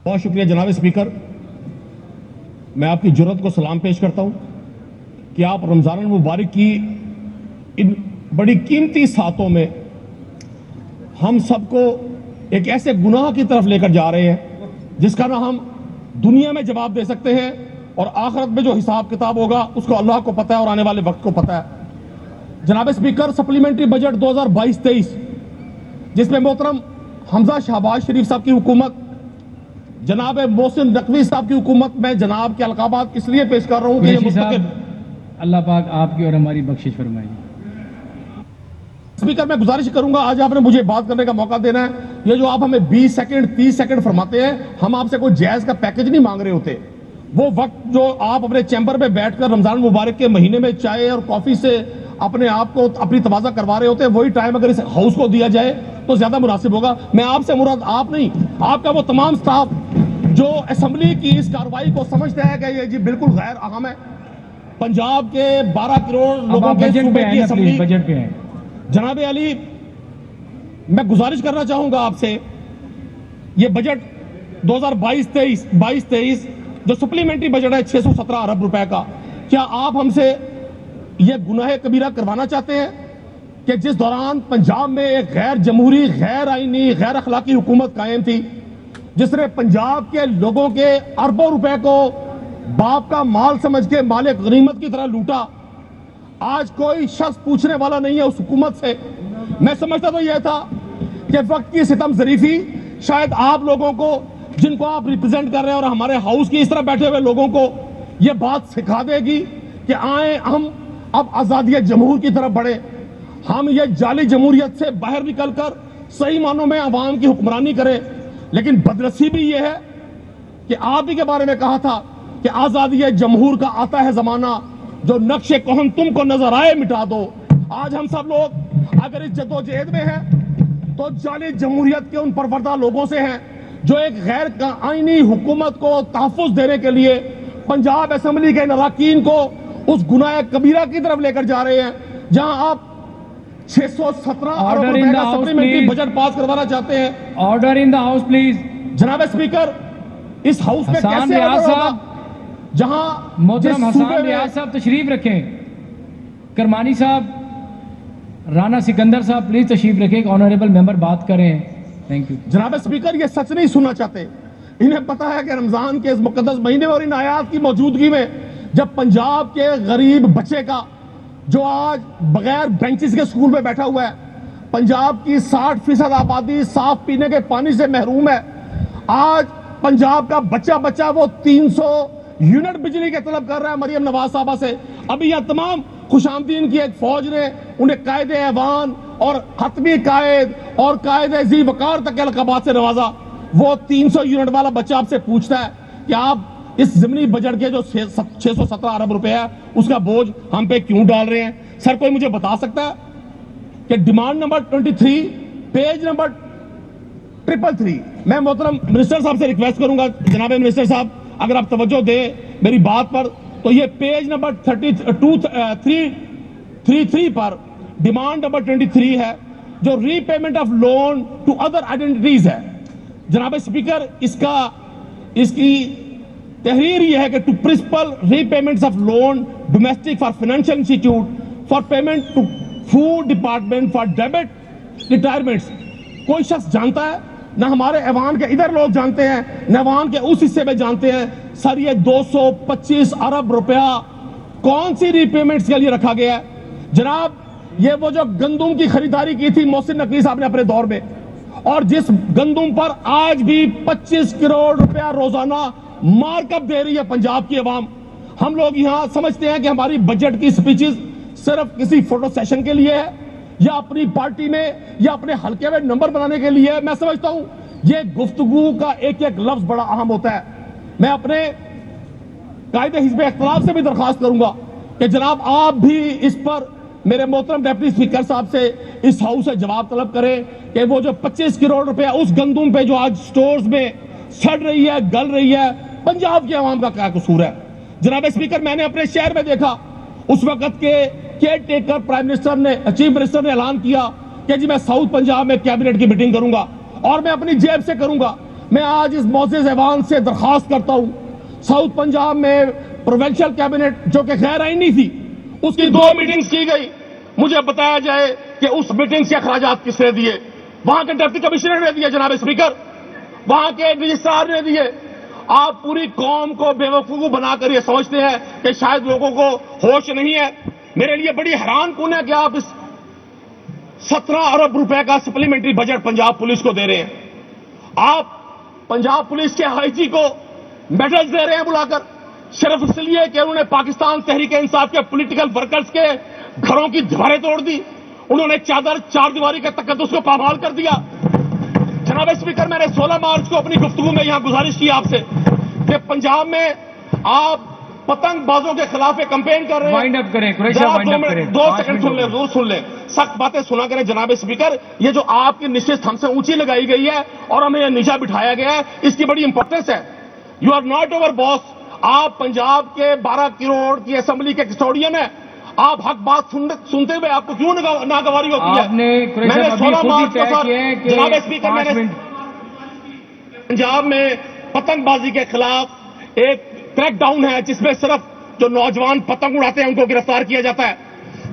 بہت شکریہ جناب اسپیکر. میں آپ کی جرات کو سلام پیش کرتا ہوں کہ آپ رمضان المبارک کی ان بڑی قیمتی ساعتوں میں ہم سب کو ایک ایسے گناہ کی طرف لے کر جا رہے ہیں جس کا نہ ہم دنیا میں جواب دے سکتے ہیں اور آخرت میں جو حساب کتاب ہوگا اس کو اللہ کو پتہ ہے اور آنے والے وقت کو پتہ ہے. جناب اسپیکر, سپلیمنٹری بجٹ 2022-23 جس میں محترم حمزہ شہباز شریف صاحب کی حکومت, جناب محسن نقوی صاحب کی حکومت, میں جناب کے القابات اس لیے پیش کر رہا ہوں کہ یہ مستقل. اللہ پاک آپ کی اور ہماری بخشش فرمائے. اسپیکر, میں گزارش کروں گا آج آپ نے مجھے بات کرنے کا موقع دینا ہے. یہ جو آپ ہمیں 20 سیکنڈ 30 سیکنڈ فرماتے ہیں, ہم آپ سے کوئی جائز کا پیکج نہیں مانگ رہے ہوتے. وہ وقت جو آپ اپنے چیمبر میں بیٹھ کر رمضان مبارک کے مہینے میں چائے اور کافی سے اپنے آپ کو اپنی تواضع کروا رہے ہوتے ہیں, وہی ٹائم اگر اس ہاؤس کو دیا جائے تو زیادہ مناسب ہوگا. میں آپ سے مراد آپ نہیں, آپ کا وہ تمام سٹاف جو اسمبلی کی اس کارروائی کو سمجھتا ہے کہ یہ جی بالکل غیر اہم ہے. پنجاب کے 12 کروڑ لوگوں کے صوبے کی اسمبلی. بجٹ پہ ہیں جناب علی, میں گزارش کرنا چاہوں گا آپ سے, یہ بجٹ 2022-23 جو سپلیمنٹری بجٹ ہے 617 ارب روپے کا, کیا آپ ہم سے یہ گناہ کبیرہ کروانا چاہتے ہیں کہ جس دوران پنجاب میں ایک غیر جمہوری, غیر آئینی, غیر اخلاقی حکومت قائم تھی جس نے پنجاب کے لوگوں کے اربوں روپے کو باپ کا مال سمجھ کے مال غنیمت کی طرح لوٹا, آج کوئی شخص پوچھنے والا نہیں ہے اس حکومت سے. میں سمجھتا تو یہ تھا کہ وقت کی ستم ظریفی شاید آپ لوگوں کو, جن کو آپ ریپرزینٹ کر رہے ہیں, اور ہمارے ہاؤس کی اس طرح بیٹھے ہوئے لوگوں کو یہ بات سکھا دے گی کہ آئیں ہم اب آزادی جمہور کی طرف بڑھے. ہم یہ جعلی جمہوریت سے باہر نکل کر صحیح معنوں میں عوام کی حکمرانی کریں. لیکن بدنصیبی یہ ہے کہ آپ ہی کے بارے میں کہا تھا کہ آزادی جمہور کا آتا ہے زمانہ, جو نقش کہن تم کو نظر آئے مٹا دو. آج ہم سب لوگ اگر اس جدوجہد میں ہیں تو جعلی جمہوریت کے ان پروردہ لوگوں سے ہیں جو ایک غیر آئینی حکومت کو تحفظ دینے کے لیے پنجاب اسمبلی کے اراکین کو اس گناہ کبیرہ کی طرف لے کر جا رہے ہیں, جہاں آپ 617 ارب روپے کا سپلیمنٹری بجٹ پاس کروانا چاہتے ہیں. Order in the house please. جناب اسپیکر, اس ہاؤس میں کیسے آرڈر ہوگا جہاں محترم حسان ریاض صاحب تشریف رکھیں. کرمانی صاحب, رانا سکندر صاحب پلیز تشریف رکھیں. آنریبل ممبر بات کریں. Thank you. جناب اسپیکر, یہ سچ نہیں سننا چاہتے. انہیں پتا ہے کہ رمضان کے اس مقدس مہینے اور ان آیات کی موجودگی میں جب پنجاب کے غریب بچے کا جو آج بغیر بینچز کے اسکول میں بیٹھا ہوا ہے, پنجاب کی 60% آبادی صاف پینے کے پانی سے محروم ہے, آج پنجاب کا بچہ وہ 300 یونٹ بجلی کے طلب کر رہا ہے مریم نواز صاحبہ سے. ابھی یہ تمام خوش آمدین کی ایک فوج نے انہیں قائد ایوان اور حتمی قائد اور قائد ذی وقار تک کے القابات سے نوازا. وہ 300 یونٹ والا بچہ آپ سے پوچھتا ہے کہ آپ اس ضمنی بجٹ کے جو 617 ارب روپے ہے اس کا بوجھ ہم پہ کیوں ڈال رہے ہیں؟ سر, کوئی مجھے بتا سکتا ہے کہ ڈیمانڈ نمبر 23 پیج نمبر 333, میں محترم منسٹر صاحب سے ریکویسٹ کروں گا, جناب منسٹر صاحب اگر آپ توجہ دیں میری بات پر, تو یہ پیج نمبر 333 پر ڈیمانڈ نمبر 23 ہے جو repayment of loan to other identities ہے. جناب اسپیکر, اس کی تحریر یہ ہے کہ to principal repayments of loan domestic for financial institute for payment to food department for ڈیبٹ ریٹائرمنٹس. کوئی شخص جانتا ہے؟ نہ ہمارے ایوان کے ادھر لوگ جانتے ہیں, نہ ایوان کے اس حصے میں جانتے ہیں. سر, یہ 225 ارب روپیہ کون سی ری پیمنٹس کے لیے رکھا گیا ہے؟ جناب, یہ وہ جو گندم کی خریداری کی تھی محسن نقوی صاحب نے اپنے دور میں, اور جس گندم پر آج بھی 25 کروڑ روپیہ روزانہ مارک اپ دے رہی ہے پنجاب کی عوام. ہم لوگ یہاں سمجھتے ہیں کہ ہماری بجٹ کی سپیچز صرف کسی فوٹو سیشن کے لیے ہے یا اپنی پارٹی میں یا اپنے حلقے میں نمبر بنانے کے لیے. میں سمجھتا ہوں یہ گفتگو کا ایک ایک لفظ بڑا اہم ہوتا ہے. میں اپنے قائد حزب اختلاف سے بھی درخواست کروں گا کہ جناب آپ بھی اس پر میرے محترم ڈیپٹی اسپیکر صاحب سے اس ہاؤس سے جواب طلب کریں کہ وہ جو 25 کروڑ روپے اس گندم پہ جو آج سٹورز میں سڑ رہی ہے, گل رہی ہے, پنجاب کے عوام کا کیا قصور ہے؟ جناب اسپیکر, میں نے اپنے شہر میں دیکھا اس وقت کے کیئر ٹیکر پرائم منسٹر نے, چیف منسٹر نے اعلان کیا کہ جی میں ساؤتھ پنجاب میں کیبنٹ کی میٹنگ کروں گا اور میں اپنی جیب سے کروں گا. میں آج اس معزز ایوان سے درخواست کرتا ہوں، ساؤتھ پنجاب میں پروونشل کیبنٹ جو کہ غیر آئینی تھی، اس کی 2 میٹنگز کی گئی، مجھے بتایا جائے کہ اس میٹنگ سے اخراجات کس نے دیے؟ وہاں کے ڈپٹی کمشنر نے دیے جناب اسپیکر، وہاں کے رجسٹرار نے دیے۔ آپ پوری قوم کو بے وقوف بنا کر یہ سمجھتے ہیں کہ شاید لوگوں کو ہوش نہیں ہے۔ میرے لیے بڑی حیران کن ہے کہ آپ اس 17 ارب روپے کا سپلیمنٹری بجٹ پنجاب پولیس کو دے رہے ہیں۔ آپ پنجاب پولیس کے آئی جی کو میڈلز دے رہے ہیں بلا کر، صرف اس لیے کہ انہوں نے پاکستان تحریک انصاف کے پولیٹیکل ورکرز کے گھروں کی دیواریں توڑ دی، انہوں نے چار دیواری کے تقدس کو پامال کر دیا۔ جناب اسپیکر، میں نے 16 مارچ کو اپنی گفتگو میں یہاں گزارش کی آپ سے کہ پنجاب میں آپ پتنگ بازوں کے خلاف ایک کمپین کر رہے ہیں۔ وائنڈ اپ کریں قریشی صاحب، وائنڈ اپ کریں، 2 سیکنڈ سن لیں، ضرور سن لیں، سخت باتیں سنا کریں جناب اسپیکر۔ یہ جو آپ کی نشست ہم سے اونچی لگائی گئی ہے اور ہمیں یہ نیچا بٹھایا گیا ہے، اس کی بڑی امپورٹنس ہے۔ یو آر ناٹ اوور باس۔ آپ پنجاب کے 12 کروڑ کی اسمبلی کے کسٹوڈین ہیں، آپ حق بات سنتے ہوئے آپ کو کیوں ناگواری ہوتی ہے؟ آپ نے قریشی میں نے صاحب 16 خود ہی مارچ طے کو کیا ہے کہ جناب اسپیکر، میں 5 نے منٹ پنجاب میں پتنگ بازی کے خلاف ایک کریک ڈاؤن ہے جس میں صرف جو نوجوان پتنگ اڑاتے ہیں ان کو گرفتار کیا جاتا ہے۔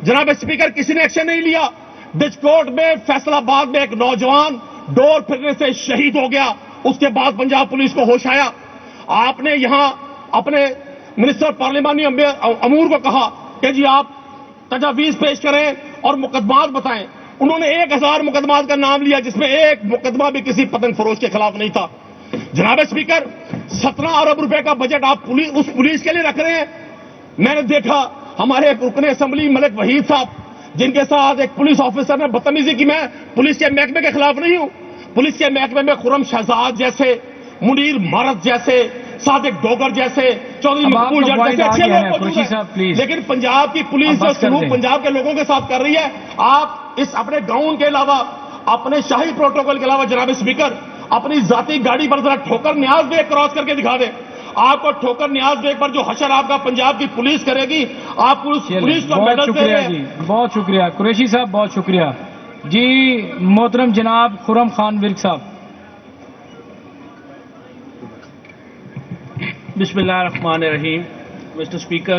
جناب اسپیکر، کسی نے ایکشن نہیں لیا۔ بجکوٹ میں، فیصل آباد میں ایک نوجوان ڈور پھرنے سے شہید ہو گیا، اس کے بعد پنجاب پولیس کو ہوش آیا۔ آپ نے یہاں اپنے منسٹر پارلیمانی امور کو کہا کہ جی آپ تجاویز پیش کریں اور مقدمات بتائیں۔ انہوں نے 1000 مقدمات کا نام لیا جس میں ایک مقدمہ بھی کسی پتنگ فروش کے خلاف نہیں تھا۔ جناب اسپیکر، 17 ارب روپے کا بجٹ آپ اس پولیس کے لیے رکھ رہے ہیں۔ میں نے دیکھا ہمارے ایک رکن اسمبلی ملک وحید صاحب جن کے ساتھ ایک پولیس آفیسر نے بدتمیزی کی۔ میں پولیس کے محکمے کے خلاف نہیں ہوں، پولیس کے محکمے میں خرم شہزاد جیسے، منیر مہارت جیسے، صادق ڈوگر جیسے، چودھری اب آپ مقبول کا جٹ پوائنٹ جیسے آ اچھے گیا ہے، لوگ موجود قریشی صاحب ہیں، پلیز لیکن پنجاب کی پولیس اب جو بس کر سلوک دیں۔ پنجاب کے لوگوں کے ساتھ کر رہی ہے، آپ اس اپنے گاؤن کے علاوہ، اپنے شاہی پروٹوکول کے علاوہ جناب اسپیکر اپنی ذاتی گاڑی پر ذرا ٹھوکر نیاز بیگ کراس کر کے دکھا دیں۔ آپ کو ٹھوکر نیاز بیگ پر جو حشر آپ کا پنجاب کی پولیس کرے گی، آپ پولیس کو بہت میڈل دے شکریہ رہے ہیں۔ جی، بہت شکریہ قریشی صاحب، بہت شکریہ جی۔ محترم جناب خرم خان ورک صاحب۔ بسم اللہ الرحمن الرحیم۔ Mister speaker,